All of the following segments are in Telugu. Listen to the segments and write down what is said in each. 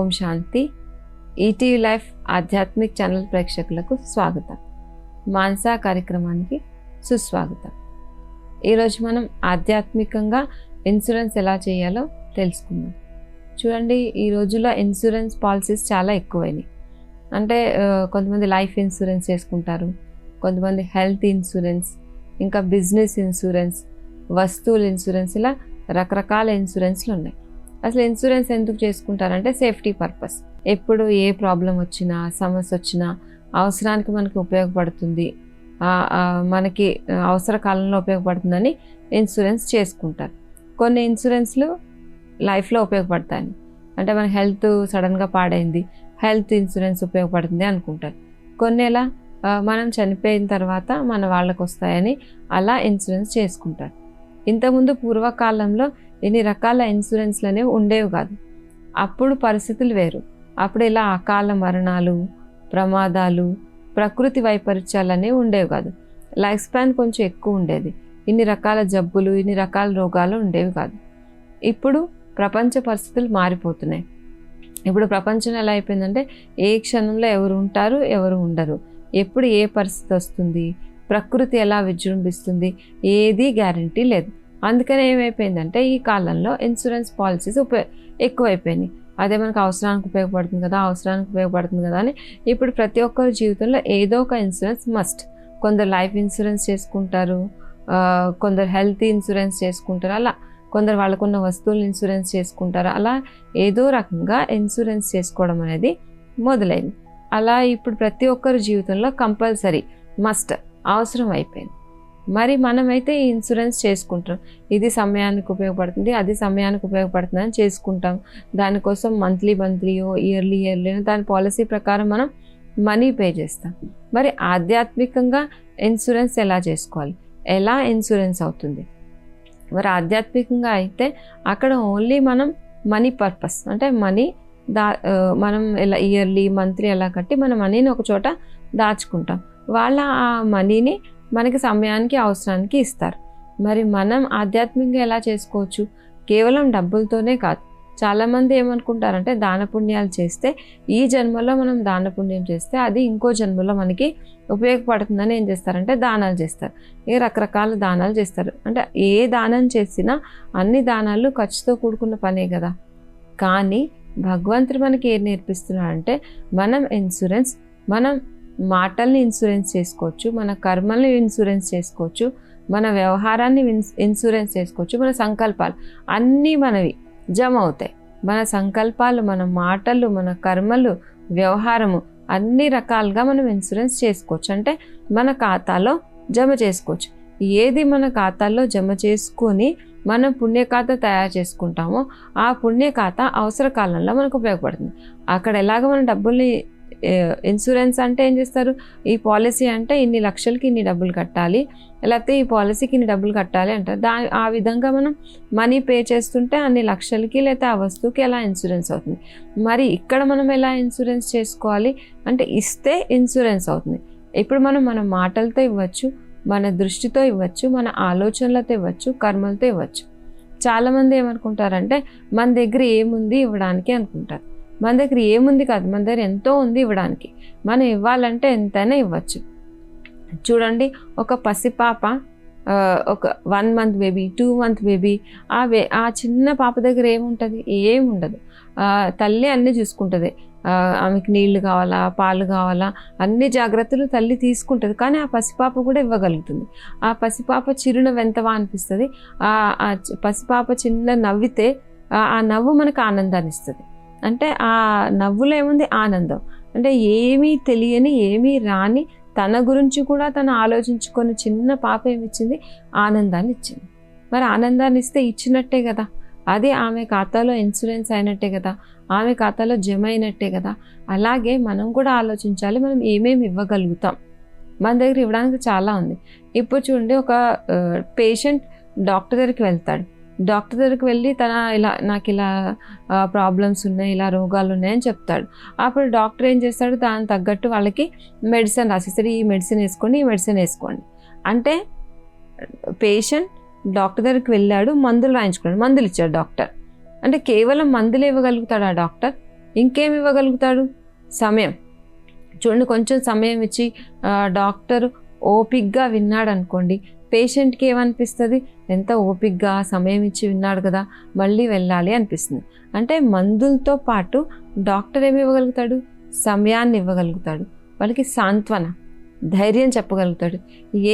ఓం శాంతి. ఈటీవీ లైఫ్ ఆధ్యాత్మిక్ ఛానల్ ప్రేక్షకులకు స్వాగతం. మానసా కార్యక్రమానికి సుస్వాగతం. ఈరోజు మనం ఆధ్యాత్మికంగా ఇన్సూరెన్స్ ఎలా చేయాలో తెలుసుకుందాం. చూడండి, ఈ రోజుల్లో ఇన్సూరెన్స్ పాలసీస్ చాలా ఎక్కువైనాయి. అంటే కొంతమంది లైఫ్ ఇన్సూరెన్స్ చేసుకుంటారు, కొంతమంది హెల్త్ ఇన్సూరెన్స్, ఇంకా బిజినెస్ ఇన్సూరెన్స్, వస్తువుల ఇన్సూరెన్స్, ఇలా రకరకాల ఇన్సూరెన్స్లు ఉన్నాయి. అసలు ఇన్సూరెన్స్ ఎందుకు చేసుకుంటారంటే సేఫ్టీ పర్పస్. ఎప్పుడు ఏ ప్రాబ్లం వచ్చినా, సమస్య వచ్చినా అవసరానికి మనకి ఉపయోగపడుతుంది, మనకి అవసర కాలంలో ఉపయోగపడుతుందని ఇన్సూరెన్స్ చేసుకుంటారు. కొన్ని ఇన్సూరెన్స్లు లైఫ్లో ఉపయోగపడతాయి. అంటే మన హెల్త్ సడన్గా పాడైంది, హెల్త్ ఇన్సూరెన్స్ ఉపయోగపడుతుంది అనుకుంటారు. కొన్ని ఎలా మనం చనిపోయిన తర్వాత మన వాళ్ళకు వస్తాయని అలా ఇన్సూరెన్స్ చేసుకుంటారు. ఇంతకుముందు పూర్వకాలంలో ఇన్ని రకాల ఇన్సూరెన్స్లు అనేవి ఉండేవి కాదు. అప్పుడు పరిస్థితులు వేరు. అప్పుడు ఇలా అకాల మరణాలు, ప్రమాదాలు, ప్రకృతి వైపరీత్యాలు అనేవి ఉండేవి కాదు. లైఫ్ స్పాన్ కొంచెం ఎక్కువ ఉండేది. ఇన్ని రకాల జబ్బులు, ఇన్ని రకాల రోగాలు ఉండేవి కాదు. ఇప్పుడు ప్రపంచ పరిస్థితులు మారిపోతున్నాయి. ఇప్పుడు ప్రపంచం ఎలా అయిపోయిందంటే ఏ క్షణంలో ఎవరు ఉంటారు, ఎవరు ఉండరు, ఎప్పుడు ఏ పరిస్థితి వస్తుంది, ప్రకృతి ఎలా విజృంభిస్తుంది, ఏది గ్యారంటీ లేదు. అందుకని ఏమైపోయిందంటే ఈ కాలంలో ఇన్సూరెన్స్ పాలసీస్ ఎక్కువైపోయినాయి. అదే మనకు అవసరానికి ఉపయోగపడుతుంది కదా అని ఇప్పుడు ప్రతి ఒక్కరి జీవితంలో ఏదో ఒక ఇన్సూరెన్స్ మస్ట్. కొందరు లైఫ్ ఇన్సూరెన్స్ చేసుకుంటారు, కొందరు హెల్త్ ఇన్సూరెన్స్ చేసుకుంటారు, అలా కొందరు వాళ్ళకున్న వస్తువులు ఇన్సూరెన్స్ చేసుకుంటారు. అలా ఏదో రకంగా ఇన్సూరెన్స్ చేసుకోవడం అనేది మొదలైంది. అలా ఇప్పుడు ప్రతి ఒక్కరి జీవితంలో కంపల్సరీ మస్ట్ అవసరం అయిపోయింది. మరి మనమైతే ఈ ఇన్సూరెన్స్ చేసుకుంటాం. ఇది సమయానికి ఉపయోగపడుతుంది, అది సమయానికి ఉపయోగపడుతుంది అని చేసుకుంటాం. దానికోసం మంత్లీయో ఇయర్లీ దాని పాలసీ ప్రకారం మనం మనీ పే చేస్తాం. మరి ఆధ్యాత్మికంగా ఇన్సూరెన్స్ ఎలా చేసుకోవాలి, ఎలా ఇన్సూరెన్స్ అవుతుంది? మరి ఆధ్యాత్మికంగా అయితే అక్కడ ఓన్లీ మనం మనీ పర్పస్, అంటే మనీ మనం ఇలా ఇయర్లీ మంత్లీ ఎలా కట్టి మన మనీని ఒక చోట దాచుకుంటాం. వాళ్ళ ఆ మనీని మనకి సమయానికి అవసరానికి ఇస్తారు. మరి మనం ఆధ్యాత్మికంగా ఎలా చేసుకోవచ్చు? కేవలం డబ్బులతోనే కాదు. చాలామంది ఏమనుకుంటారంటే దాన పుణ్యాలు చేస్తే, ఈ జన్మలో మనం దాన పుణ్యం చేస్తే అది ఇంకో జన్మలో మనకి ఉపయోగపడుతుందని ఏం చేస్తారంటే దానాలు చేస్తారు. రకరకాల దానాలు చేస్తారు. అంటే ఏ దానం చేసినా అన్ని దానాలు ఖర్చుతో కూడుకున్న పనే కదా. కానీ భగవంతుడు మనకి ఏం నేర్పిస్తున్నాడంటే మనం ఇన్సూరెన్స్, మనం మాటల్ని ఇన్సూరెన్స్ చేసుకోవచ్చు, మన కర్మల్ని ఇన్సూరెన్స్ చేసుకోవచ్చు, మన వ్యవహారాన్ని ఇన్సూరెన్స్ చేసుకోవచ్చు, మన సంకల్పాలు అన్నీ మనవి జమ అవుతాయి. మన సంకల్పాలు, మన మాటలు, మన కర్మలు, వ్యవహారము అన్ని రకాలుగా మనం ఇన్సూరెన్స్ చేసుకోవచ్చు. అంటే మన ఖాతాలో జమ చేసుకోవచ్చు. ఏది మన ఖాతాలో జమ చేసుకొని మనం పుణ్య ఖాతా తయారు చేసుకుంటామో ఆ పుణ్య ఖాతా అవసర కాలంలో మనకు ఉపయోగపడుతుంది. అక్కడ ఎలాగ మన డబ్బుల్ని ఇన్సూరెన్స్ అంటే ఏం చేస్తారు, ఈ పాలసీ అంటే ఇన్ని లక్షలకి ఇన్ని డబ్బులు కట్టాలి, లేకపోతే ఈ పాలసీకి ఇన్ని డబ్బులు కట్టాలి అంటారు. ఆ విధంగా మనం మనీ పే చేస్తుంటే అన్ని లక్షలకి లేకపోతే ఆ వస్తువుకి ఎలా ఇన్సూరెన్స్ అవుతుంది. మరి ఇక్కడ మనం ఎలా ఇన్సూరెన్స్ చేసుకోవాలి అంటే ఇస్తే ఇన్సూరెన్స్ అవుతుంది. ఇప్పుడు మనం మన మాటలతో ఇవ్వచ్చు, మన దృష్టితో ఇవ్వచ్చు, మన ఆలోచనలతో ఇవ్వచ్చు, కర్మలతో ఇవ్వచ్చు. చాలామంది ఏమనుకుంటారంటే మన దగ్గర ఏముంది ఇవ్వడానికి అనుకుంటారు. మన దగ్గర ఏముంది కాదు, మన దగ్గర ఎంతో ఉంది ఇవ్వడానికి. మనం ఇవ్వాలంటే ఎంతైనా ఇవ్వచ్చు. చూడండి, ఒక పసిపాప, ఒక 1 month బేబీ, 2 month బేబీ, ఆ చిన్న పాప దగ్గర ఏముంటుంది? ఏముండదు. తల్లి అన్నీ చూసుకుంటుంది. ఆమెకి నీళ్లు కావాలా, పాలు కావాలా, అన్ని జాగ్రత్తలు తల్లి తీసుకుంటుంది. కానీ ఆ పసిపాప కూడా ఇవ్వగలుగుతుంది. ఆ పసిపాప చిరునవ్వు ఎంతవా అనిపిస్తుంది. ఆ పసిపాప చిన్న నవ్వితే ఆ నవ్వు మనకు ఆనందాన్ని ఇస్తుంది. అంటే ఆ నవ్వులో ఏముంది? ఆనందం. అంటే ఏమీ తెలియని, ఏమీ రాని, తన గురించి కూడా తను ఆలోచించుకొని చిన్న పాప ఏమిచ్చింది? ఆనందాన్ని ఇచ్చింది. మరి ఆనందాన్ని ఇస్తే ఇచ్చినట్టే కదా, అది ఆమె ఖాతాలో ఇన్సూరెన్స్ అయినట్టే కదా, ఆమె ఖాతాలో జమ అయినట్టే కదా. అలాగే మనం కూడా ఆలోచించాలి, మనం ఏమేమి ఇవ్వగలుగుతాం. మన దగ్గర ఇవ్వడానికి చాలా ఉంది. ఇప్పుడు చూడండి, ఒక పేషెంట్ డాక్టర్ దగ్గరికి వెళ్తాడు. డాక్టర్ దగ్గరికి వెళ్ళి నాకు ఇలా ప్రాబ్లమ్స్ ఉన్నాయి, ఇలా రోగాలు ఉన్నాయని చెప్తాడు. అప్పుడు డాక్టర్ ఏం చేస్తాడు? దానికి తగ్గట్టు వాళ్ళకి మెడిసిన్ రాసిస్తాడు. ఈ మెడిసిన్ వేసుకోండి, ఈ మెడిసిన్ వేసుకోండి. అంటే పేషెంట్ డాక్టర్ దగ్గరికి వెళ్ళాడు, మందులు రాయించుకున్నాడు, మందులు ఇచ్చాడు డాక్టర్. అంటే కేవలం మందులు ఇవ్వగలుగుతాడు ఆ డాక్టర్? ఇంకేమి ఇవ్వగలుగుతాడు? సమయం. చూడండి, కొంచెం సమయం ఇచ్చి డాక్టర్ ఓపిక్గా విన్నాడు అనుకోండి, పేషెంట్కి ఏమనిపిస్తుంది? ఎంత ఓపిక్గా సమయం ఇచ్చి విన్నాడు కదా, మళ్ళీ వెళ్ళాలి అనిపిస్తుంది. అంటే మందులతో పాటు డాక్టర్ ఏమి ఇవ్వగలుగుతాడు? సమయాన్ని ఇవ్వగలుగుతాడు, వాళ్ళకి సాంత్వన, ధైర్యం చెప్పగలుగుతాడు.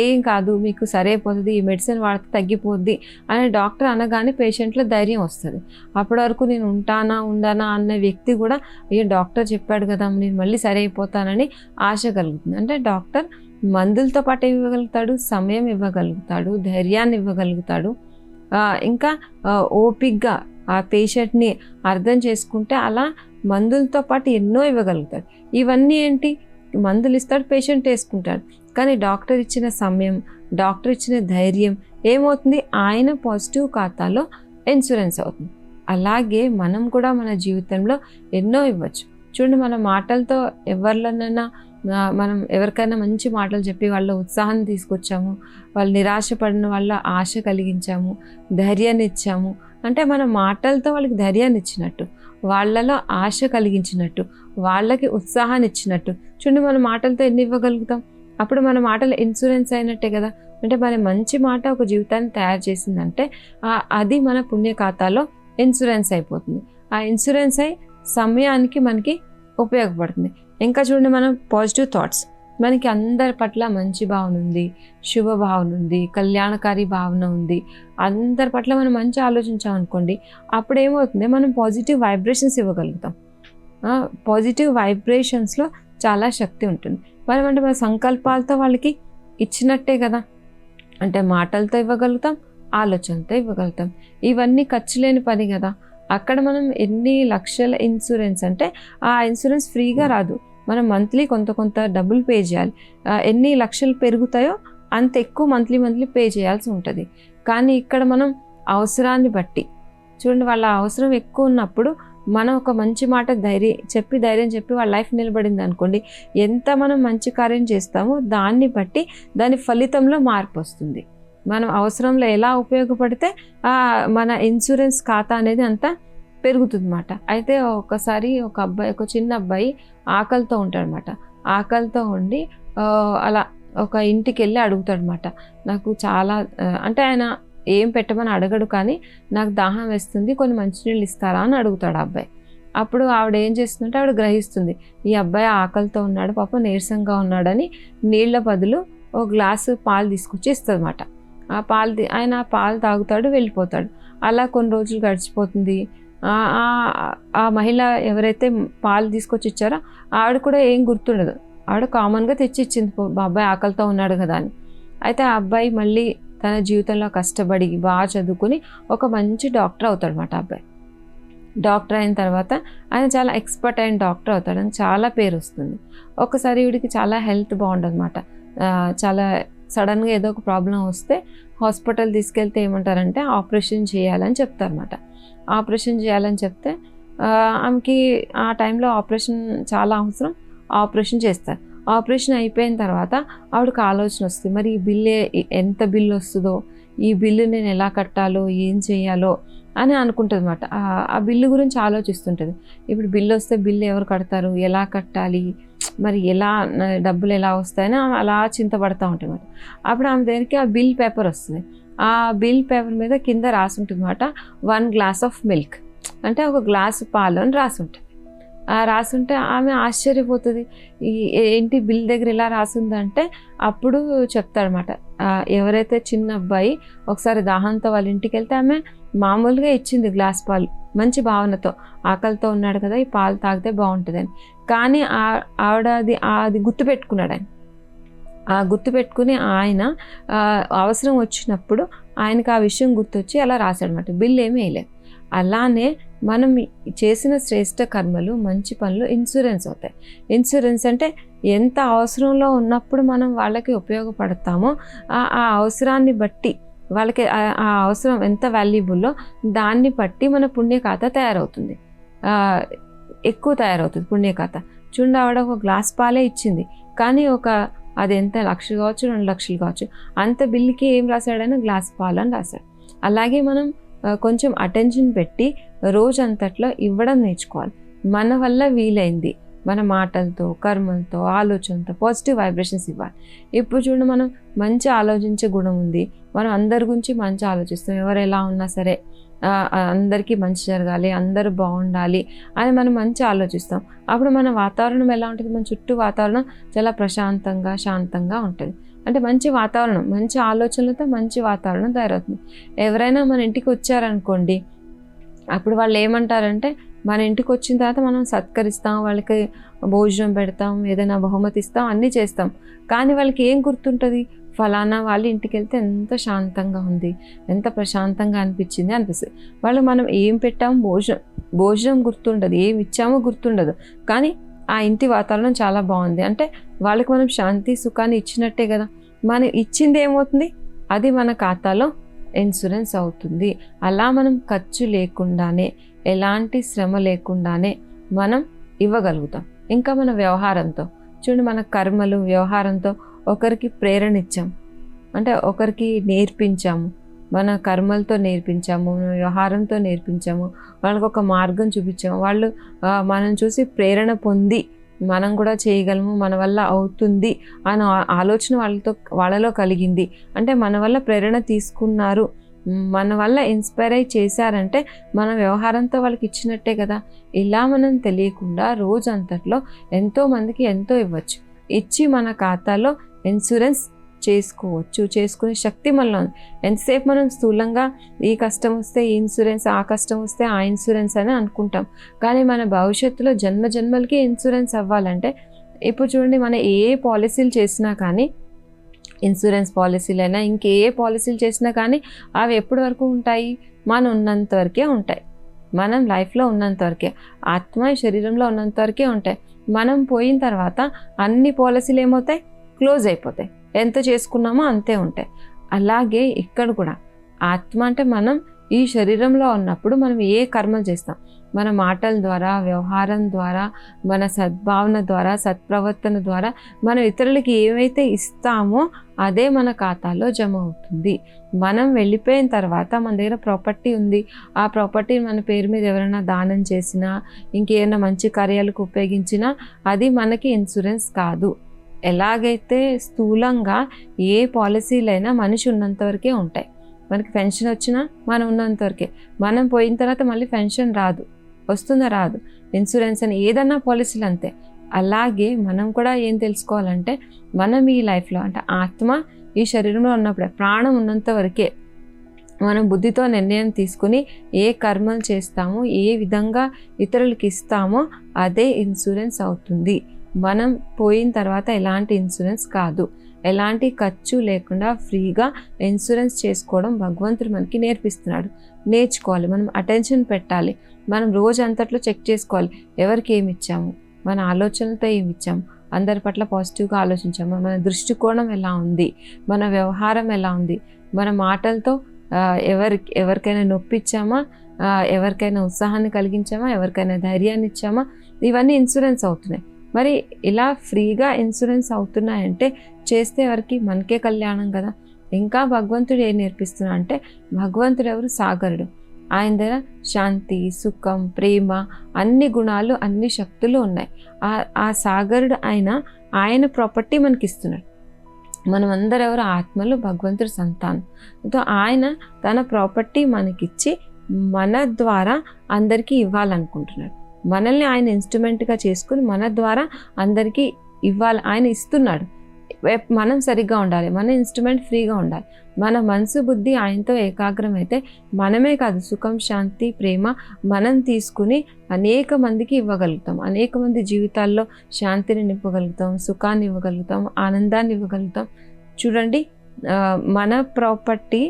ఏం కాదు, మీకు సరైపోతుంది, ఈ మెడిసిన్ వాడితే తగ్గిపోద్ది అని డాక్టర్ అనగానే పేషెంట్లో ధైర్యం వస్తుంది. అప్పటి వరకు నేను ఉంటానా ఉండనా అన్న వ్యక్తి కూడా అయ్యో డాక్టర్ చెప్పాడు కదా, నేను మళ్ళీ సరైపోతానని ఆశ కలుగుతుంది. అంటే డాక్టర్ మందులతో పాటు ఏమి ఇవ్వగలుగుతాడు? సమయం ఇవ్వగలుగుతాడు, ధైర్యాన్ని ఇవ్వగలుగుతాడు. ఇంకా ఓపిక్గా ఆ పేషెంట్ని అర్థం చేసుకుంటే అలా మందులతో పాటు ఎన్నో ఇవ్వగలుగుతాడు. ఇవన్నీ ఏంటి? మందులు ఇస్తాడు, పేషెంట్ వేసుకుంటాడు. కానీ డాక్టర్ ఇచ్చిన సమయం, డాక్టర్ ఇచ్చిన ధైర్యం ఏమవుతుంది? ఆయన పాజిటివ్ ఖాతాలో ఇన్సూరెన్స్ అవుతుంది. అలాగే మనం కూడా మన జీవితంలో ఎన్నో ఇవ్వచ్చు. చూడండి, మన మాటలతో ఎవరిలోనైనా మనం ఎవరికైనా మంచి మాటలు చెప్పి వాళ్ళ ఉత్సాహాన్ని తీసుకొచ్చాము, వాళ్ళు నిరాశపడిన వాళ్ళ ఆశ కలిగించాము, ధైర్యాన్ని ఇచ్చాము. అంటే మన మాటలతో వాళ్ళకి ధైర్యాన్ని ఇచ్చినట్టు, వాళ్ళలో ఆశ కలిగించినట్టు, వాళ్ళకి ఉత్సాహాన్ని ఇచ్చినట్టు. చూడండి, మన మాటలతో ఎన్ని ఇవ్వగలుగుతాం? అప్పుడు మన మాటలు ఇన్సూరెన్స్ అయినట్టే కదా. అంటే మన మంచి మాట ఒక జీవితాన్ని తయారు చేసిందంటే అది మన పుణ్య ఖాతాలో ఇన్సూరెన్స్ అయిపోతుంది. ఆ ఇన్సూరెన్స్ అయి సమయానికి మనకి ఉపయోగపడుతుంది. ఇంకా చూడండి, మనం పాజిటివ్ థాట్స్, మనకి అందరి పట్ల మంచి భావన ఉంది, శుభ భావన ఉంది, కళ్యాణకారి భావన ఉంది, అందరి పట్ల మనం మంచి ఆలోచించామనుకోండి, అప్పుడు ఏమవుతుంది? మనం పాజిటివ్ వైబ్రేషన్స్ ఇవ్వగలుగుతాం. పాజిటివ్ వైబ్రేషన్స్లో చాలా శక్తి ఉంటుంది. మనం అంటే మన సంకల్పాలతో వాళ్ళకి ఇచ్చినట్టే కదా. అంటే మాటలతో ఇవ్వగలుగుతాం, ఆలోచనతో ఇవ్వగలుగుతాం. ఇవన్నీ ఖర్చు లేని పని కదా. అక్కడ మనం ఎన్ని లక్షల ఇన్సూరెన్స్ అంటే ఆ ఇన్సూరెన్స్ ఫ్రీగా రాదు, మనం మంత్లీ కొంత డబ్బులు పే చేయాలి. ఎన్ని లక్షలు పెరుగుతాయో అంత ఎక్కువ మంత్లీ పే చేయాల్సి ఉంటుంది. కానీ ఇక్కడ మనం అవసరాన్ని బట్టి, చూడండి, వాళ్ళ అవసరం ఎక్కువ ఉన్నప్పుడు మనం ఒక మంచి మాట ధైర్యం చెప్పి వాళ్ళ లైఫ్ నిలబడింది అనుకోండి, ఎంత మనం మంచి కార్యం చేస్తామో దాన్ని బట్టి దాని ఫలితంలో మార్పు వస్తుంది. మనం అవసరంలో ఎలా ఉపయోగపడితే మన ఇన్సూరెన్స్ ఖాతా అనేది అంతా పెరుగుతుంది అన్నమాట. అయితే ఒకసారి ఒక చిన్న అబ్బాయి ఆకలితో ఉంటాడనమాట. ఆకలితో ఉండి అలా ఒక ఇంటికి వెళ్ళి అడుగుతాడనమాట, నాకు చాలా అంటే ఆయన ఏం పెట్టమని అడగడు, కానీ నాకు దాహం వేస్తుంది, కొన్ని మంచినీళ్ళు ఇస్తారా అని అడుగుతాడు ఆ అబ్బాయి. అప్పుడు ఆవిడ ఏం చేస్తుందంటే ఆవిడ గ్రహిస్తుంది, ఈ అబ్బాయి ఆకలితో ఉన్నాడు, పాపం నీరసంగా ఉన్నాడని నీళ్ల బదులు ఒక గ్లాసు పాలు తీసుకొచ్చి ఇస్తుంది అన్నమాట. ఆయన పాలు తాగుతాడు, వెళ్ళిపోతాడు. అలా కొన్ని రోజులు గడిచిపోతుంది. ఆ మహిళ ఎవరైతే పాలు తీసుకొచ్చి ఇచ్చారో ఆవిడ కూడా ఏం గుర్తుండదు, ఆవిడ కామన్గా తెచ్చి ఇచ్చింది, అబ్బాయి ఆకలితో ఉన్నాడు కదా అని. అయితే ఆ అబ్బాయి మళ్ళీ తన జీవితంలో కష్టపడి బాగా చదువుకుని ఒక మంచి డాక్టర్ అవుతాడు అన్నమాట. అబ్బాయి డాక్టర్ అయిన తర్వాత ఆయన చాలా ఎక్స్పర్ట్ అయిన డాక్టర్ అవుతాడు, అని చాలా పేరు వస్తుంది. ఒకసారి వీడికి చాలా హెల్త్ బాగుండదు అన్నమాట. చాలా సడన్గా ఏదో ఒక ప్రాబ్లం వస్తే హాస్పిటల్ తీసుకెళ్తే ఏమంటారంటే ఆపరేషన్ చేయాలని చెప్తారన్నమాట. ఆపరేషన్ చేయాలని చెప్తే ఆమెకి ఆ టైంలో ఆపరేషన్ చాలా అవసరం, ఆపరేషన్ చేస్తారు. ఆపరేషన్ అయిపోయిన తర్వాత ఆవిడకి ఆలోచన వస్తుంది, మరి ఈ బిల్లు ఎంత బిల్లు వస్తుందో, ఈ బిల్లు నేను ఎలా కట్టాలో, ఏం చేయాలో అని అనుకుంటుంది అన్నమాట. ఆ బిల్లు గురించి ఆలోచిస్తుంటుంది. ఇప్పుడు బిల్లు వస్తే బిల్లు ఎవరు కడతారు, ఎలా కట్టాలి, మరి ఎలా డబ్బులు ఎలా వస్తాయని అలా చింతపడతా ఉంటుంది అన్నమాట. అప్పుడు ఆమె దగ్గరికి ఆ బిల్ పేపర్ వస్తుంది. ఆ బిల్ పేపర్ మీద కింద రాసి ఉంటుంది అన్నమాట, 1 glass of milk, అంటే ఒక గ్లాసు పాలు అని రాసి ఉంటుంది. రాసుంటే ఆమె ఆశ్చర్యపోతుంది, ఏంటి బిల్ దగ్గర ఇలా రాసిందంటే అప్పుడు చెప్తాడనమాట, ఎవరైతే చిన్న అబ్బాయి ఒకసారి దాహంతో వాళ్ళ ఇంటికి వెళ్తే ఆమె మామూలుగా ఇచ్చింది గ్లాస్ పాలు, మంచి భావనతో, ఆకలితో ఉన్నాడు కదా, ఈ పాలు తాగితే బాగుంటుందని. కానీ ఆవిడ అది గుర్తుపెట్టుకున్నాడు ఆయన. ఆ గుర్తుపెట్టుకుని ఆయన అవసరం వచ్చినప్పుడు ఆయనకు ఆ విషయం గుర్తొచ్చి అలా రాశాడనమాట. బిల్ ఏమీ వేయలేదు. అలానే మనం చేసిన శ్రేష్ఠ కర్మలు, మంచి పనులు ఇన్సూరెన్స్ అవుతాయి. ఇన్సూరెన్స్ అంటే ఎంత అవసరంలో ఉన్నప్పుడు మనం వాళ్ళకి ఉపయోగపడతామో ఆ అవసరాన్ని బట్టి, వాళ్ళకి ఆ అవసరం ఎంత వాల్యుబుల్లో దాన్ని బట్టి మన పుణ్య ఖాతా తయారవుతుంది, ఎక్కువ తయారవుతుంది పుణ్య ఖాతా. చూడండి, ఆవిడ ఒక గ్లాస్ పాలే ఇచ్చింది, కానీ అది ఎంత 1,00,000 కావచ్చు, 2 లక్షలు కావచ్చు, అంత బిల్లుకి ఏం రాశాడైనా గ్లాస్ పాలు అని రాశాడు. అలాగే మనం కొంచెం అటెన్షన్ పెట్టి రోజంతట్లో ఇవ్వడం నేర్చుకోవాలి. మన వల్ల వీలైంది మన మాటలతో, కర్మలతో, ఆలోచనతో పాజిటివ్ వైబ్రేషన్స్ ఇవ్వాలి. ఇప్పుడు చూడండి, మనం మంచి ఆలోచించే గుణం ఉంది, మనం అందరి గురించి మంచి ఆలోచిస్తాం. ఎవరు ఎలా ఉన్నా సరే అందరికీ మంచి జరగాలి, అందరూ బాగుండాలి అని మనం మంచి ఆలోచిస్తాం. అప్పుడు మన వాతావరణం ఎలా ఉంటుంది? మన చుట్టూ వాతావరణం చాలా ప్రశాంతంగా, శాంతంగా ఉంటుంది. అంటే మంచి వాతావరణం, మంచి ఆలోచనలతో మంచి వాతావరణం తయారవుతుంది. ఎవరైనా మన ఇంటికి వచ్చారనుకోండి, అప్పుడు వాళ్ళు ఏమంటారంటే, మన ఇంటికి వచ్చిన తర్వాత మనం సత్కరిస్తాం, వాళ్ళకి భోజనం పెడతాం, ఏదైనా బహుమతి ఇస్తాం, అన్నీ చేస్తాం. కానీ వాళ్ళకి ఏం గుర్తుంటుంది? ఫలానా వాళ్ళ ఇంటికి వెళ్తే ఎంత శాంతంగా ఉంది, ఎంత ప్రశాంతంగా అనిపిస్తుంది. వాళ్ళు మనం ఏం పెట్టాము, భోజనం గుర్తుండదు, ఏమి ఇచ్చామో గుర్తుండదు, కానీ ఆ ఇంటి వాతావరణం చాలా బాగుంది అంటే వాళ్ళకి మనం శాంతి సుఖాన్ని ఇచ్చినట్టే కదా. మనం ఇచ్చింది ఏమవుతుంది? అది మన ఖాతాలో ఇన్సూరెన్స్ అవుతుంది. అలా మనం ఖర్చు లేకుండానే, ఎలాంటి శ్రమ లేకుండానే మనం ఇవ్వగలుగుతాం. ఇంకా మన వ్యవహారంతో చూడండి, మన కర్మలు, వ్యవహారంతో ఒకరికి ప్రేరణ ఇచ్చాం, అంటే ఒకరికి నేర్పించాము, మన కర్మలతో నేర్పించాము, మన వ్యవహారంతో నేర్పించాము, వాళ్ళకి ఒక మార్గం చూపించాము. వాళ్ళు మనం చూసి ప్రేరణ పొంది మనం కూడా చేయగలము, మన వల్ల అవుతుంది అనే ఆలోచన వాళ్ళలో కలిగింది. అంటే మన వల్ల ప్రేరణ తీసుకున్నారు, మన వల్ల ఇన్స్పైర్ అయి చేశారంటే మన వ్యవహారంతో వాళ్ళకి ఇచ్చినట్టే కదా. ఇలా మనం తెలియకుండా రోజంతట్లో ఎంతోమందికి ఎంతో ఇవ్వచ్చు, ఇచ్చి మన ఖాతాలో ఇన్సూరెన్స్ చేసుకోవచ్చు. చేసుకునే శక్తి మనలో ఉంది. ఎంతసేపు మనం స్థూలంగా ఈ కష్టం వస్తే ఈ ఇన్సూరెన్స్, ఆ కష్టం వస్తే ఆ ఇన్సూరెన్స్ అని అనుకుంటాం. కానీ మన భవిష్యత్తులో జన్మ జన్మలకి ఇన్సూరెన్స్ అవ్వాలంటే, ఇప్పుడు చూడండి, మనం ఏ పాలసీలు చేసినా కానీ, ఇన్సూరెన్స్ పాలసీలైనా ఇంకే పాలసీలు చేసినా కానీ అవి ఎప్పటి వరకు ఉంటాయి? మనం ఉన్నంత వరకే ఉంటాయి. మనం లైఫ్లో ఉన్నంత వరకే, ఆత్మ శరీరంలో ఉన్నంత వరకే ఉంటాయి. మనం పోయిన తర్వాత అన్ని పాలసీలు ఏమవుతాయి? క్లోజ్ అయిపోతాయి. ఎంత చేసుకున్నామో అంతే ఉంటాయి. అలాగే ఇక్కడ కూడా ఆత్మ అంటే మనం ఈ శరీరంలో ఉన్నప్పుడు మనం ఏ కర్మలు చేస్తాం, మన మాటల ద్వారా, వ్యవహారం ద్వారా, మన సద్భావన ద్వారా, సత్ప్రవర్తన ద్వారా మనం ఇతరులకి ఏవైతే ఇస్తామో అదే మన ఖాతాలో జమ అవుతుంది. మనం వెళ్ళిపోయిన తర్వాత మన దగ్గర ప్రాపర్టీ ఉంది, ఆ ప్రాపర్టీ మన పేరు మీద ఎవరైనా దానం చేసినా, ఇంకేమైనా మంచి కార్యాలకు ఉపయోగించినా అది మనకి ఇన్సూరెన్స్ కాదు. ఎలాగైతే స్థూలంగా ఏ పాలసీలైనా మనిషి ఉన్నంత వరకే ఉంటాయి. మనకి పెన్షన్ వచ్చినా మనం ఉన్నంత వరకే, మనం పోయిన తర్వాత మళ్ళీ పెన్షన్ రాదు. వస్తుందా? రాదు. ఇన్సూరెన్స్ అని ఏదన్నా పాలసీలు అంతే. అలాగే మనం కూడా ఏం తెలుసుకోవాలంటే, మనం ఈ లైఫ్లో అంటే ఆత్మ ఈ శరీరంలో ఉన్నప్పుడే, ప్రాణం ఉన్నంత వరకే మనం బుద్ధితో నిర్ణయం తీసుకుని ఏ కర్మలు చేస్తామో, ఏ విధంగా ఇతరులకి ఇస్తామో అదే ఇన్సూరెన్స్ అవుతుంది. మనం పోయిన తర్వాత ఎలాంటి ఇన్సూరెన్స్ కాదు. ఎలాంటి ఖర్చు లేకుండా ఫ్రీగా ఇన్సూరెన్స్ చేసుకోవడం భగవంతుడు మనకి నేర్పిస్తున్నాడు. నేర్చుకోవాలి, మనం అటెన్షన్ పెట్టాలి, మనం రోజు అంతట్లో చెక్ చేసుకోవాలి, ఎవరికి ఏమి ఇచ్చాము, మన ఆలోచనలతో ఏమి ఇచ్చాము, అందరి పట్ల పాజిటివ్గా ఆలోచించాము, మన దృష్టికోణం ఎలా ఉంది, మన వ్యవహారం ఎలా ఉంది, మన మాటలతో ఎవరికైనా నొప్పిచ్చామా, ఎవరికైనా ఉత్సాహాన్ని కలిగించామా, ఎవరికైనా ధైర్యాన్ని ఇచ్చామా, ఇవన్నీ ఇన్సూరెన్స్ అవుతున్నాయి. మరి ఇలా ఫ్రీగా ఇన్సూరెన్స్ అవుతున్నాయంటే చేస్తే ఎవరికి? మనకే కళ్యాణం కదా. ఇంకా భగవంతుడు ఏం నేర్పిస్తున్నా అంటే, భగవంతుడు ఎవరు? సాగరుడు. ఆయన దగ్గర శాంతి, సుఖం, ప్రేమ, అన్ని గుణాలు, అన్ని శక్తులు ఉన్నాయి. ఆ సాగరుడు ఆయన ప్రాపర్టీ మనకి ఇస్తున్నాడు. మనం అందరెవరు? ఆత్మలు, భగవంతుడి సంతానం. ఆయన తన ప్రాపర్టీ మనకిచ్చి మన ద్వారా అందరికీ ఇవ్వాలనుకుంటున్నాడు. మనల్ని ఆయన ఇన్స్ట్రుమెంట్గా చేసుకుని మన ద్వారా అందరికీ ఇవ్వాలి. ఆయన ఇస్తున్నాడు. మనం సరిగ్గా ఉండాలి, మన ఇన్స్ట్రుమెంట్ ఫ్రీగా ఉండాలి. మన మనసు బుద్ధి ఆయనతో ఏకాగ్రం అయితే మనమే కాదు, సుఖం, శాంతి, ప్రేమ మనం తీసుకుని అనేక మందికి ఇవ్వగలుగుతాం. అనేక మంది జీవితాల్లో శాంతిని నింపగలుగుతాం, సుఖాన్ని ఇవ్వగలుగుతాం, ఆనందాన్ని ఇవ్వగలుగుతాం. చూడండి, మన ప్రాపర్టీ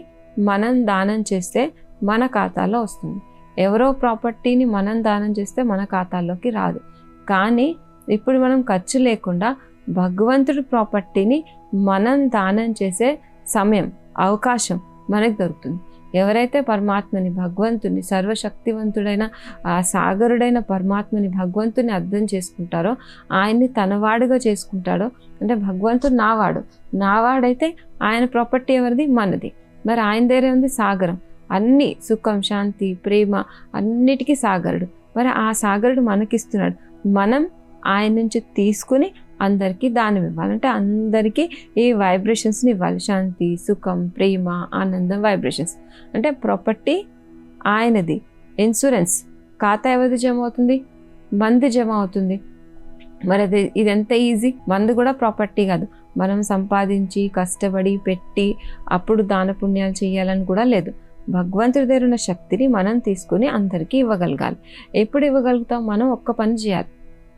మనం దానం చేస్తే మన ఖాతాలో వస్తుంది. ఎవరో ప్రాపర్టీని మనం దానం చేస్తే మన ఖాతాల్లోకి రాదు. కానీ ఇప్పుడు మనం ఖర్చు లేకుండా భగవంతుడి ప్రాపర్టీని మనం దానం చేసే సమయం, అవకాశం మనకు దొరుకుతుంది. ఎవరైతే పరమాత్మని, భగవంతుని, సర్వశక్తివంతుడైన ఆ సాగరుడైన పరమాత్మని, భగవంతుని అర్థం చేసుకుంటారో, ఆయన్ని తనవాడుగా చేసుకుంటాడో, అంటే భగవంతుడు నావాడైతే ఆయన ప్రాపర్టీ ఎవరిది? మనది. మరి ఆయన దగ్గర ఉంది సాగరం, అన్ని సుఖం, శాంతి, ప్రేమ అన్నిటికీ సాగరుడు. మరి ఆ సాగరుడు మనకిస్తున్నాడు, మనం ఆయన నుంచి తీసుకుని అందరికీ దానం ఇవ్వాలంటే అందరికీ ఈ వైబ్రేషన్స్ని ఇవ్వాలి. శాంతి, సుఖం, ప్రేమ, ఆనందం వైబ్రేషన్స్. అంటే ప్రాపర్టీ ఆయనది. ఇన్సూరెన్స్ ఖాతా ఎవరిది జమ అవుతుంది? మంది జమ అవుతుంది. మరి అది ఇది ఎంత ఈజీ. మంది కూడా ప్రాపర్టీ కాదు, మనం సంపాదించి కష్టపడి పెట్టి అప్పుడు దాన పుణ్యాలు చేయాలని కూడా లేదు. భగవంతుడి దగ్గర ఉన్న శక్తిని మనం తీసుకుని అందరికీ ఇవ్వగలగాలి. ఎప్పుడు ఇవ్వగలుగుతాం? మనం ఒక్క పని చేయాలి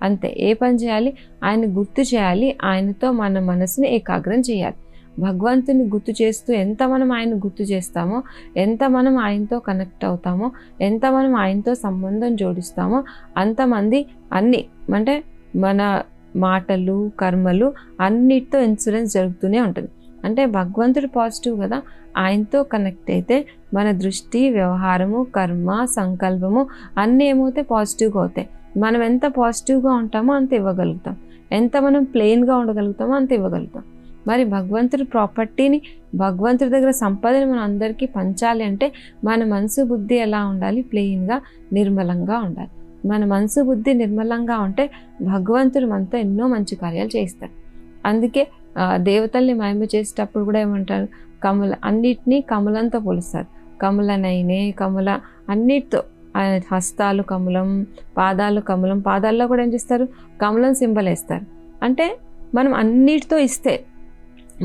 అంతే. ఏ పని చేయాలి? ఆయన గుర్తు చేయాలి, ఆయనతో మన మనసుని ఏకాగ్రం చేయాలి. భగవంతుని గుర్తు చేస్తూ ఎంత మనం ఆయన గుర్తు చేస్తామో, ఎంత మనం ఆయనతో కనెక్ట్ అవుతామో, ఎంత మనం ఆయనతో సంబంధం జోడిస్తామో అంతమంది అన్నీ అంటే మన మాటలు, కర్మలు అన్నిటితో ఇన్సూరెన్స్ జరుగుతూనే ఉంటుంది. అంటే భగవంతుడు పాజిటివ్ కదా, ఆయనతో కనెక్ట్ అయితే మన దృష్టి, వ్యవహారము, కర్మ, సంకల్పము అన్నీ ఏమవుతాయి? పాజిటివ్గా అవుతాయి. మనం ఎంత పాజిటివ్గా ఉంటామో అంత ఇవ్వగలుగుతాం, ఎంత మనం ప్లెయిన్గా ఉండగలుగుతామో అంత ఇవ్వగలుగుతాం. మరి భగవంతుడి ప్రాపర్టీని, భగవంతుడి దగ్గర సంపదని మనం అందరికీ పంచాలి అంటే మన మనసు బుద్ధి ఎలా ఉండాలి? ప్లెయిన్గా, నిర్మలంగా ఉండాలి. మన మనసు బుద్ధి నిర్మలంగా ఉంటే భగవంతుడు మనతో ఎన్నో మంచి కార్యాలు చేయిస్తాడు. అందుకే దేవతల్ని మహిమ చేసేటప్పుడు కూడా ఏమంటారు? అన్నిటినీ కమలంతో పోలుస్తారు. కమలనైనే, కమల అన్నిటితో, హస్తాలు కమలం, పాదాలు కమలం. పాదాల్లో కూడా ఏం చేస్తారు? కమలం సింబల్ వేస్తారు. అంటే మనం అన్నిటితో ఇస్తే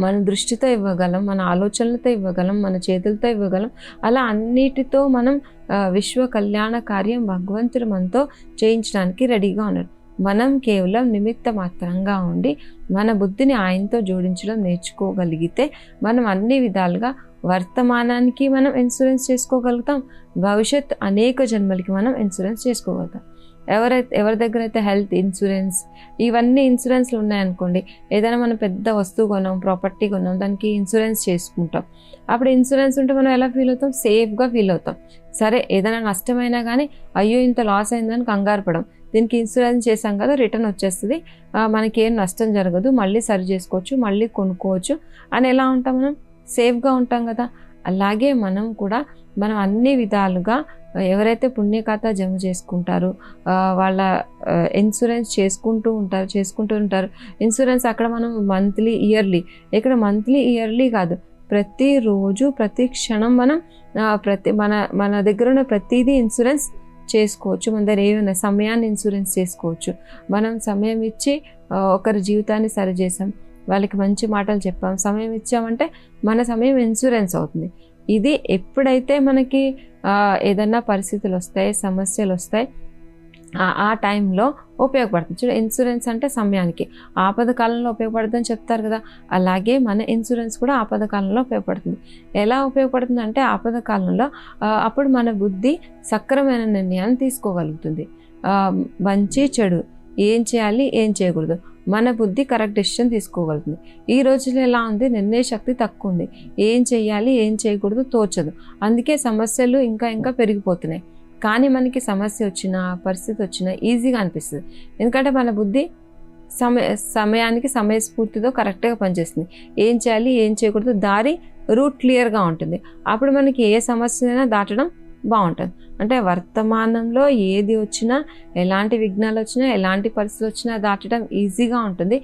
మన దృష్టితో ఇవ్వగలం, మన ఆలోచనలతో ఇవ్వగలం, మన చేతులతో ఇవ్వగలం. అలా అన్నిటితో మనం విశ్వ కళ్యాణ కార్యం భగవంతుడు మనతో చేయించడానికి రెడీగా ఉన్నాడు. మనం కేవలం నిమిత్త మాత్రంగా ఉండి మన బుద్ధిని ఆయనతో జోడించడం నేర్చుకోగలిగితే మనం అన్ని విధాలుగా వర్తమానానికి మనం ఇన్సూరెన్స్ చేసుకోగలుగుతాం, భవిష్యత్ అనేక జన్మలకి మనం ఇన్సూరెన్స్ చేసుకోగలుగుతాం. ఎవరి దగ్గర అయితే హెల్త్ ఇన్సూరెన్స్ ఇవన్నీ ఇన్సూరెన్స్లు ఉన్నాయనుకోండి, ఏదైనా మనం పెద్ద వస్తువు కొన్నాం, ప్రాపర్టీ కొన్నాం, దానికి ఇన్సూరెన్స్ చేసుకుంటాం. అప్పుడు ఇన్సూరెన్స్ ఉంటే మనం ఎలా ఫీల్ అవుతాం? సేఫ్గా ఫీల్ అవుతాం. సరే ఏదైనా నష్టమైనా కానీ అయ్యో ఇంత లాస్ అయిందని కంగారు పడం, దీనికి ఇన్సూరెన్స్ చేసాం కదా రిటర్న్ వచ్చేస్తుంది, మనకేం నష్టం జరగదు, మళ్ళీ సరి చేసుకోవచ్చు, మళ్ళీ కొనుక్కోవచ్చు అని ఎలా ఉంటాం? మనం సేఫ్గా ఉంటాం కదా. అలాగే మనం కూడా మనం అన్ని విధాలుగా ఎవరైతే పుణ్యఖాతా జమ చేసుకుంటారో వాళ్ళ ఇన్సూరెన్స్ చేసుకుంటూ ఉంటారు. ఇన్సూరెన్స్ అక్కడ మనం మంత్లీ, ఇయర్లీ, ఇక్కడ మంత్లీ, ఇయర్లీ కాదు, ప్రతిరోజు, ప్రతి క్షణం మనం మన దగ్గర ఉన్న ప్రతిదీ ఇన్సూరెన్స్ చేసుకోవచ్చు. మన దగ్గర ఏమైనా సమయాన్ని ఇన్సూరెన్స్ చేసుకోవచ్చు. మనం సమయం ఇచ్చి ఒకరి జీవితాన్ని సరిచేసాం, వాళ్ళకి మంచి మాటలు చెప్పాం, సమయం ఇచ్చామంటే మన సమయం ఇన్సూరెన్స్ అవుతుంది. ఇది ఎప్పుడైతే మనకి ఏదన్నా పరిస్థితులు వస్తాయి, సమస్యలు వస్తాయి, ఆ టైంలో ఉపయోగపడుతుంది. చూడ ఇన్సూరెన్స్ అంటే సమయానికి, ఆపద కాలంలో ఉపయోగపడుతుందని చెప్తారు కదా, అలాగే మన ఇన్సూరెన్స్ కూడా ఆపద కాలంలో ఉపయోగపడుతుంది. ఎలా ఉపయోగపడుతుంది అంటే ఆపద కాలంలో అప్పుడు మన బుద్ధి సక్రమైన నిర్ణయాన్ని తీసుకోగలుగుతుంది. మంచి చెడు, ఏం చేయాలి, ఏం చేయకూడదు, మన బుద్ధి కరెక్ట్ డెసిషన్ తీసుకోగలుగుతుంది. ఈ రోజుల్లో ఎలా ఉంది? నిర్ణయ శక్తి తక్కువ ఉంది, ఏం చేయాలి, ఏం చేయకూడదు తోచదు. అందుకే సమస్యలు ఇంకా పెరిగిపోతున్నాయి. కానీ మనకి సమస్య వచ్చినా, పరిస్థితి వచ్చినా ఈజీగా అనిపిస్తుంది. ఎందుకంటే మన బుద్ధి సమయానికి సమయస్ఫూర్తితో కరెక్ట్గా పనిచేస్తుంది. ఏం చేయాలి, ఏం చేయకూడదు, దారి రూట్ క్లియర్గా ఉంటుంది. అప్పుడు మనకి ఏ సమస్యనైనా దాటడం బాగుంటుంది. అంటే వర్తమానంలో ఏది వచ్చినా, ఎలాంటి విఘ్నాలు వచ్చినా, ఎలాంటి పరిస్థితులు వచ్చినా దాటడం ఈజీగా ఉంటుంది.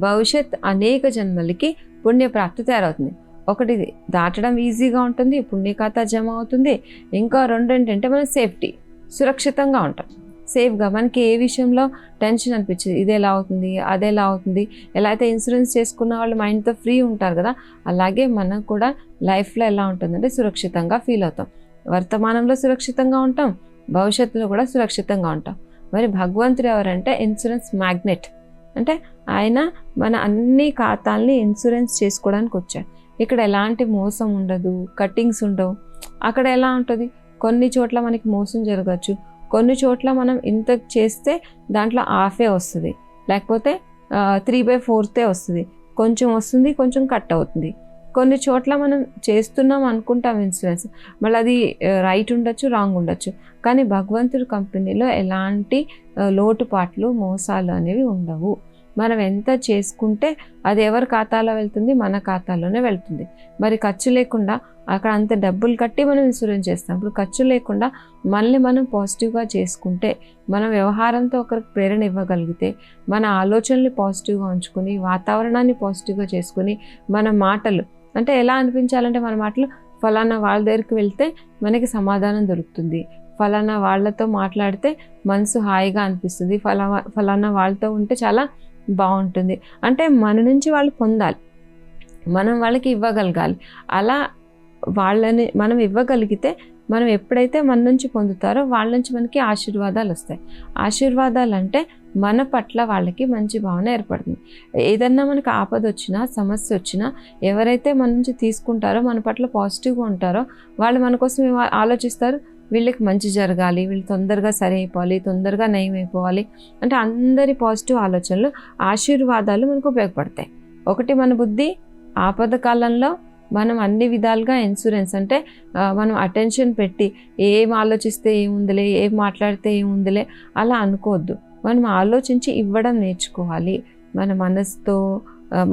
భవిష్యత్ అనేక జన్మలకి పుణ్యప్రాప్తి తయారవుతుంది. ఒకటి దాటడం ఈజీగా ఉంటుంది, పుణ్యఖాతా జమ అవుతుంది. ఇంకా రెండు ఏంటంటే మనం సేఫ్టీ, సురక్షితంగా ఉంటాం. సేఫ్గా మనకి ఏ విషయంలో టెన్షన్ అనిపించింది, ఇది ఎలా అవుతుంది, అది ఎలా అవుతుంది. ఎలా అయితే ఇన్సూరెన్స్ చేసుకున్న వాళ్ళు మైండ్తో ఫ్రీ ఉంటారు కదా, అలాగే మనకు కూడా లైఫ్లో ఎలా ఉంటుందంటే సురక్షితంగా ఫీల్ అవుతాం. వర్తమానంలో సురక్షితంగా ఉంటాం, భవిష్యత్తులో కూడా సురక్షితంగా ఉంటాం. మరి భగవంతుడు ఎవరంటే ఇన్సూరెన్స్ మ్యాగ్నెట్. అంటే ఆయన మన అన్ని ఖాతాల్ని ఇన్సూరెన్స్ చేసుకోవడానికి వచ్చాడు. ఇక్కడ ఎలాంటి మోసం ఉండదు, కట్టింగ్స్ ఉండవు. అక్కడ ఎలా ఉంటుంది? కొన్ని చోట్ల మనకి మోసం జరగచ్చు, కొన్ని చోట్ల మనం ఇంత చేస్తే దాంట్లో హాఫే వస్తుంది, లేకపోతే 3/4 వస్తుంది, కొంచెం వస్తుంది, కొంచెం కట్ అవుతుంది. కొన్ని చోట్ల మనం చేస్తున్నాం అనుకుంటాం ఇన్సూరెన్స్, మళ్ళీ అది రైట్ ఉండొచ్చు, రాంగ్ ఉండొచ్చు. కానీ భగవంతుడి కంపెనీలో ఎలాంటి లోటుపాట్లు, మోసాలు అనేవి ఉండవు. మనం ఎంత చేసుకుంటే అది ఎవరి ఖాతాలో వెళ్తుంది, మన ఖాతాలోనే వెళ్తుంది. మరి ఖర్చు లేకుండా అక్కడ అంత డబ్బులు కట్టి మనం ఇన్సూరెన్స్ చేస్తాం. ఇప్పుడు ఖర్చు లేకుండా మనల్ని మనం పాజిటివ్గా చేసుకుంటే, మన వ్యవహారంతో ఒకరికి ప్రేరణ ఇవ్వగలిగితే, మన ఆలోచనలు పాజిటివ్గా ఉంచుకొని, వాతావరణాన్ని పాజిటివ్గా చేసుకుని, మన మాటలు అంటే ఎలా అనిపించాలంటే మన మాటలు ఫలానా వాళ్ళ దగ్గరికి వెళ్తే మనకి సమాధానం దొరుకుతుంది, ఫలానా వాళ్ళతో మాట్లాడితే మనసు హాయిగా అనిపిస్తుంది, ఫలానా వాళ్ళతో ఉంటే చాలా బాగుంటుంది అంటే మన నుంచి వాళ్ళు పొందాలి, మనం వాళ్ళకి ఇవ్వగలగాలి. అలా వాళ్ళని మనం ఇవ్వగలిగితే, మనం ఎప్పుడైతే మన నుంచి పొందుతారో వాళ్ళ నుంచి మనకి ఆశీర్వాదాలు వస్తాయి. ఆశీర్వాదాలు అంటే మన పట్ల వాళ్ళకి మంచి భావన ఏర్పడుతుంది. ఏదన్నా మనకు ఆపద వచ్చినా, సమస్య వచ్చినా ఎవరైతే మన నుంచి తీసుకుంటారో, మన పట్ల పాజిటివ్గా ఉంటారో వాళ్ళు మన కోసం ఆలోచిస్తారు. వీళ్ళకి మంచి జరగాలి, వీళ్ళు తొందరగా సరి అయిపోవాలి, తొందరగా నయం అయిపోవాలి అంటే అందరి పాజిటివ్ ఆలోచనలు, ఆశీర్వాదాలు మనకు ఉపయోగపడతాయి. ఒకటి, మన బుద్ధి ఆపద కాలంలో మనం అన్ని విధాలుగా ఇన్సూరెన్స్ అంటే మనం అటెన్షన్ పెట్టి ఏం ఆలోచిస్తే ఏముందిలే, ఏం మాట్లాడితే ఏముందిలే అలా అనుకోవద్దు. మనం ఆలోచించి ఇవ్వడం నేర్చుకోవాలి. మన మనసుతో,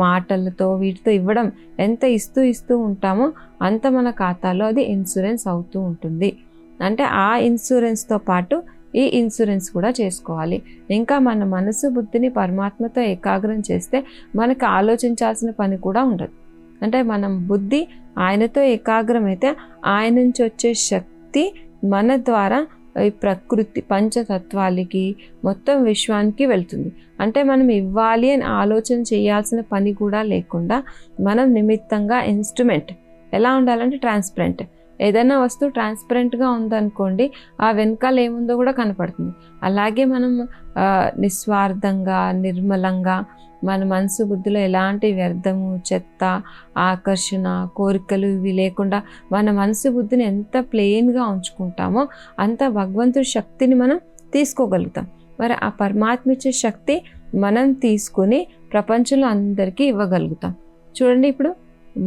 మాటలతో, వీటితో ఇవ్వడం ఎంత ఇస్తూ ఉంటామో అంత మన ఖాతాలో అది ఇన్సూరెన్స్ అవుతూ ఉంటుంది. అంటే ఆ ఇన్సూరెన్స్తో పాటు ఈ ఇన్సూరెన్స్ కూడా చేసుకోవాలి. ఇంకా మన మనసు బుద్ధిని పరమాత్మతో ఏకాగ్రం చేస్తే మనకు ఆలోచించాల్సిన పని కూడా ఉండదు. అంటే మనం బుద్ధి ఆయనతో ఏకాగ్రమైతే ఆయన నుంచి వచ్చే శక్తి మన ద్వారా ఈ ప్రకృతి పంచతత్వాలకి మొత్తం విశ్వానికి వెళ్తుంది. అంటే మనం ఇవ్వాలి అని ఆలోచన చేయాల్సిన పని కూడా లేకుండా మనం నిమిత్తంగా ఇన్స్ట్రుమెంట్ ఎలా ఉండాలంటే ట్రాన్స్పరెంట్. ఏదైనా వస్తువు ట్రాన్స్పరెంట్గా ఉందనుకోండి, ఆ వెనకాల ఏముందో కూడా కనపడుతుంది. అలాగే మనం నిస్వార్థంగా, నిర్మలంగా, మన మనసు బుద్ధిలో ఎలాంటి వ్యర్థము, చెత్త, ఆకర్షణ, కోరికలు ఇవి లేకుండా మన మనసు బుద్ధిని ఎంత ప్లెయిన్గా ఉంచుకుంటామో అంత భగవంతుడి శక్తిని మనం తీసుకోగలుగుతాం. మరి ఆ పరమాత్మ ఇచ్చే శక్తి మనం తీసుకుని ప్రపంచంలో అందరికీ ఇవ్వగలుగుతాం. చూడండి, ఇప్పుడు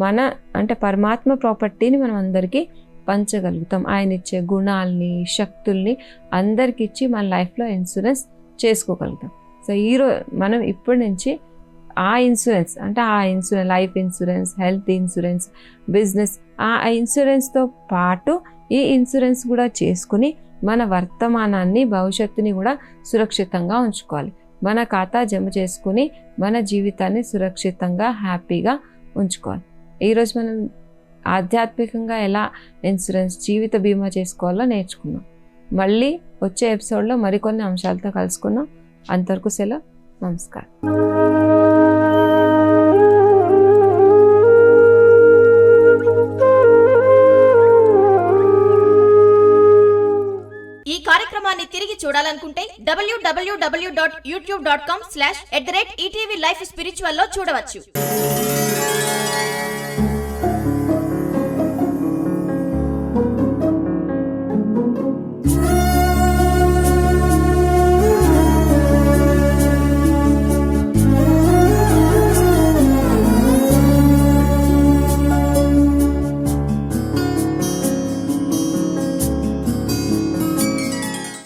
మన అంటే పరమాత్మ ప్రాపర్టీని మనం అందరికీ పంచగలుగుతాం. ఆయన ఇచ్చే గుణాలని, శక్తుల్ని అందరికి ఇచ్చి మన లైఫ్లో ఇన్సూరెన్స్ చేసుకోగలుగుతాం. సో మనం ఇప్పటి నుంచి ఆ ఇన్సూరెన్స్ అంటే life insurance, health insurance, business, ఆ ఇన్సూరెన్స్తో పాటు ఈ ఇన్సూరెన్స్ కూడా చేసుకుని మన వర్తమానాన్ని, భవిష్యత్తుని కూడా సురక్షితంగా ఉంచుకోవాలి. మన ఖాతా జమ చేసుకుని మన జీవితాన్ని సురక్షితంగా, హ్యాపీగా ఉంచుకోవాలి. ఈరోజు మనం ఆధ్యాత్మికంగా ఎలా ఇన్సూరెన్స్, జీవిత బీమా చేసుకోవాలో నేర్చుకున్నాం. మళ్ళీ వచ్చే ఎపిసోడ్లో మరికొన్ని అంశాలతో కలుసుకుందాం. అంతవరకు సెలవు. నమస్కారం. ఈ కార్యక్రమాన్ని తిరిగి చూడాలనుకుంటే www.youtube.com/ETV Life Spiritual లో చూడవచ్చు.